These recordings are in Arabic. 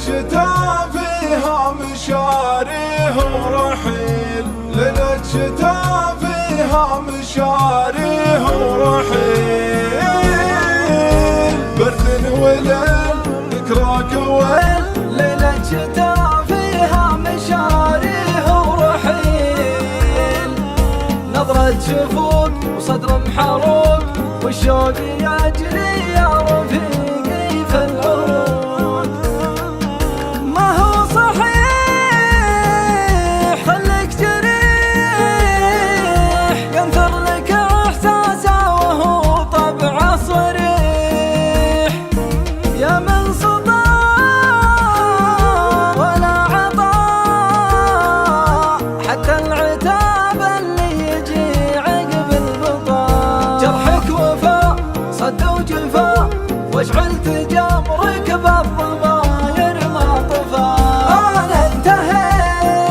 الشتا فيها مشاريه ورحيل، ليلة شتا فيها مشاريه ورحيل، برد وليل ذكراك ويل، ليلة شتا فيها مشاريه ورحيل، نظرة شفوق وصدر محروق والشوق يجري يا رفيقي في العروق. ما هو صحيح خليك جريح، ينثر لك احساسه وهو طبعه صريح، يا من صدى ولا عطاء حتى العتاب اللي يجي عقب البطاء. جرحك وفاء صد وجفاء واشعلت جمرك بالضماير ما طفى. انا انتهيت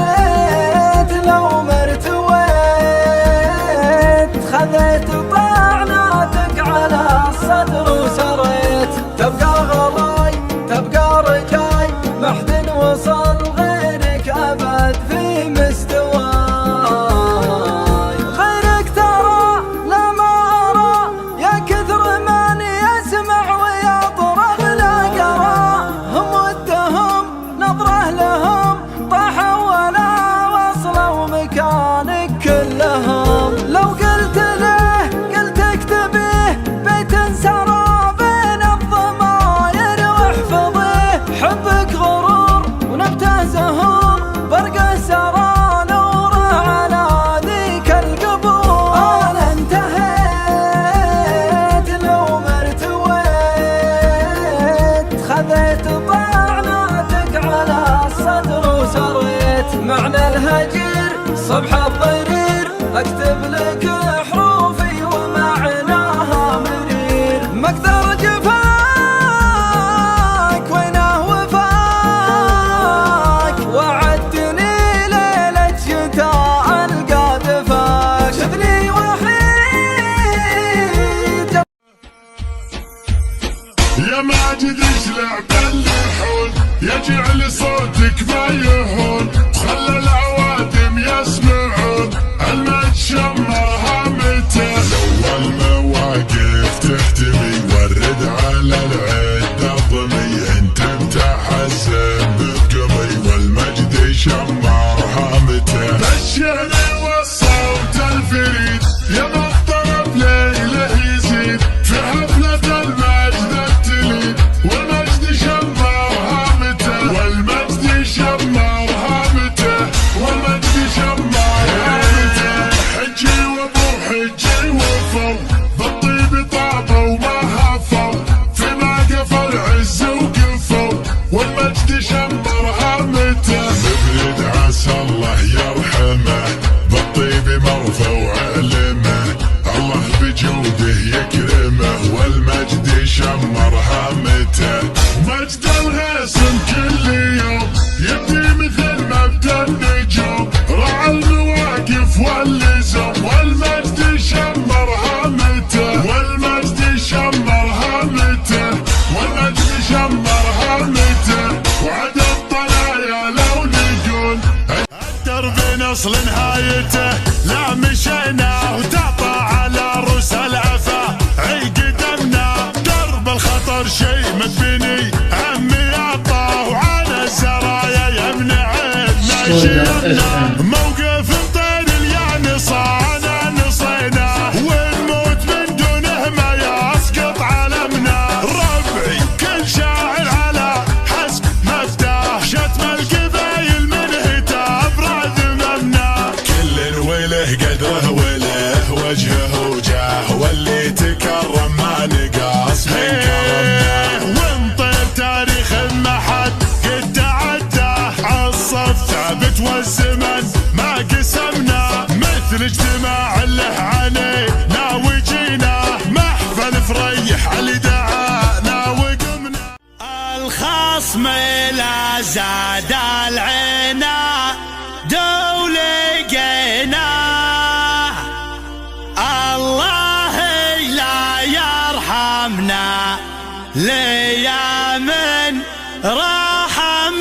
لو مرتويت، خذيت طعناتك على الصدر وسريت. تبقى غلاي تبقى رجاي، ما حد وصل غيرك ابد في مستواي. غيرك ترى لا ما ارى، يا كثر من يسمع ويطرب لا قرا. هم ودهم نظره لهم طاحوا ولا وصلوا مكانك كلهم. لو قلت له قلت اكتبيه بيت سرى بين الضماير واحفظيه. حبك غرور ونبته زهور، برقه سرى نوره على ذيك القبور. انا انتهيت لو مرتويت، خذيت طعناتك على الصدر وسريت. معنى الهجير صبح الضرير، اكتب لك حروفي ومعناها مرير. مقدر جفاك وينه وفاك، وعدتني ليلة شتاء القى دفاك. شذلي وحيد يا ماجد اشلع باللحون، يجعل صوتك ما يهون، خلى العوادم يسمعون المجد شمر هامته. اول مواقف تحتمي ورد على العد الضمي، انت بتحسن بقمي والمجد شمر هامته. بالشعر والصوت الفريد يا الطرب ليله يزيد، في حفلة المجد التليد والمجد شمر هامته، والمجد شمر هامته، والمجد شمر هامته. حجي وابو حجي وفوا بالطيب طابوا وما هفوا، فيما قفل عز وقفوا والمجد شمر هامته. مبرد عسى الله يرحمه بالطيب مرفوع علمه، الله بجوده يكرمه والمجد شمر هامته. مجد الهيصم كل يوم يبدي مثل مبدا النجوم، رعى المواقف واللزوم والمجد شمر هامته، والمجد شمر هامته، والمجد شمر هامته. وعد الطلايا لو نقول الدرب نصل نهايته، لا مشينا وتعطى على رؤوس العفا قدمنا. درب الخطر شيء مدفني، عمي عطاه وعلى السرايا يمنعنا شيلنا. موقف طير اليان صانا نصينا، ونموت من دونه ما يسقط علمنا. ربعي كل شاعر على حسب مفتاح، شتم القبايل من هتاف راذمنا. كل وله قدره وله وجهه وجاه، واللي تكرم ما نقاص من كرمنا. ونطير تاريخ ما حد قد تعداه، عالصف ثابت والزمن ما قسمنا. مثل اجتماع له علينا وجينا، محفل فريح اللي دعانا وقمنا. الخصم لا زاد العنا دولقينا، الله لا يرحمنا ليا من رحم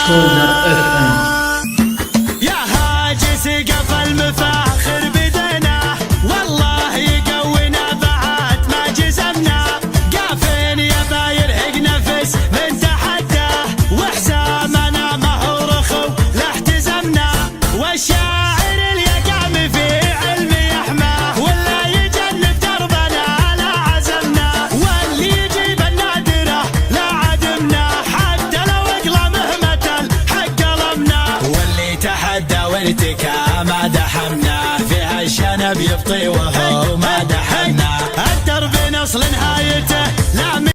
كورنر FM. يا هاجس قف المفاخر بدنا والله يقوينا بعد ما جزمنا قافين يبا يرهق نفس من تحداه وحسامنا ما هو رخو لا احتزمنا والشاعر اليقام في علم يحماه ولا يجنب دربنا لا عزمنا واللي يجيب النادره لا عدمنا حتى لو اقلى مهمه الحق قلمنا واللي تحدى وارتكى ما دحمنا فيها الشنب يبطي وهو ما دحمنا الدرب نصل نهايته لا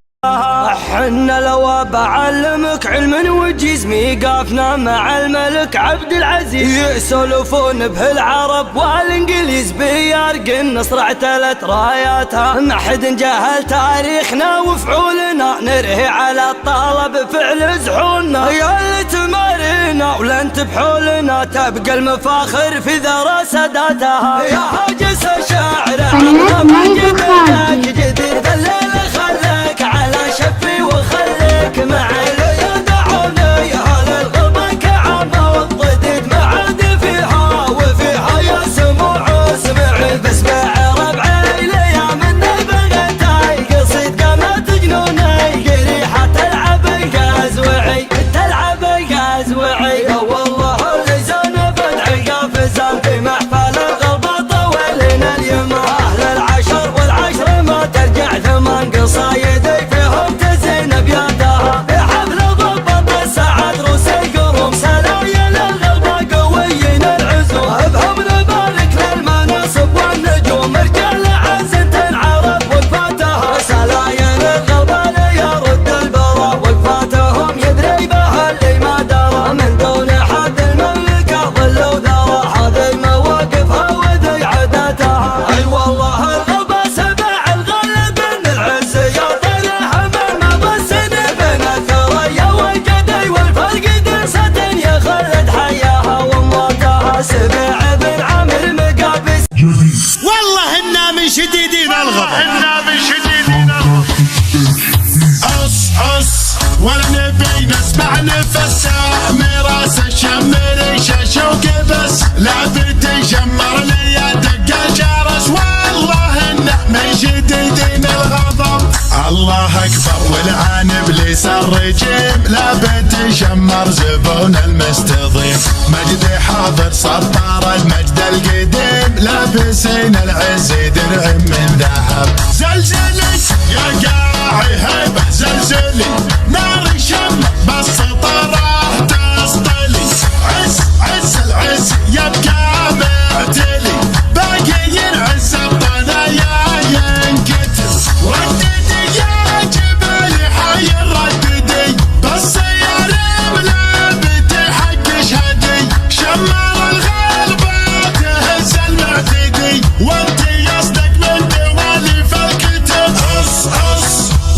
حنا لو بعلمك علم وجيز ميقافنا مع الملك عبد العزيز يسولفون به العرب والانجليز بيارق النصر اعتلت راياتها ما حد جهل تاريخنا وفعولنا نرهي على الطلب فعل زحولنا يا اللي تمارينا ولن تبحولنا تبقى المفاخر في ذرى ساداتها يا هاجس الشاعر عطنا من جبلك جديد الليل خليك على شفي وخليك معي يدعوني اهل الغربة كعامة والضديد ما عاد فيها وفيها يا سموع سمعي بسمع ربعي ليا من بغيتي قصيد قامت جنوني ريحة تلعب القازوعي تلعب القازوعي والله اللي زان بدعي قافزان في محفل الغربة طولنا اليوم اهل العشر والعشر ما ترجع ثمان قصايد والله إنا من شديدين الغضب أص ولا نبي نسمع نفسه مراس الشم ريشه وقبس لا بدي شمر لي دق الجرس والله إنا من شديدين الغضب الله أكبر والعن إبليس الرجيم لا بدي شمر زبون المستضيف مجدي حاضر سطار المجد القديم لابسين العز درع من ذهب زلزلي يا قاعي هيبه زلزلي نار شم بس طراه تصطلي عز العز يبقى معتلي باقي العز الطنايا ينقتل رددي يا جبل حي رددي بس يا رمله بدي حق شهدي شمر الغلبه تهز المعتدي وانت يصدق من دواليف الكتب أص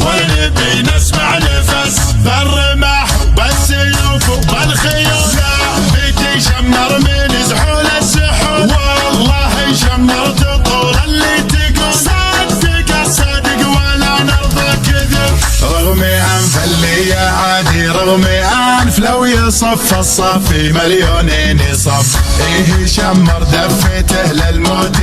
ونبي نسمع نفس بالرماح بالسيوف وبالخيول لا بدي شمر من زحول السحول والله شمرت طول اللي تقول صدق ولا نرضى كذب رغمي انف اللي عادي رغمي انف لو يصف الصافي مليونين يصف ايه شمر دفته للموت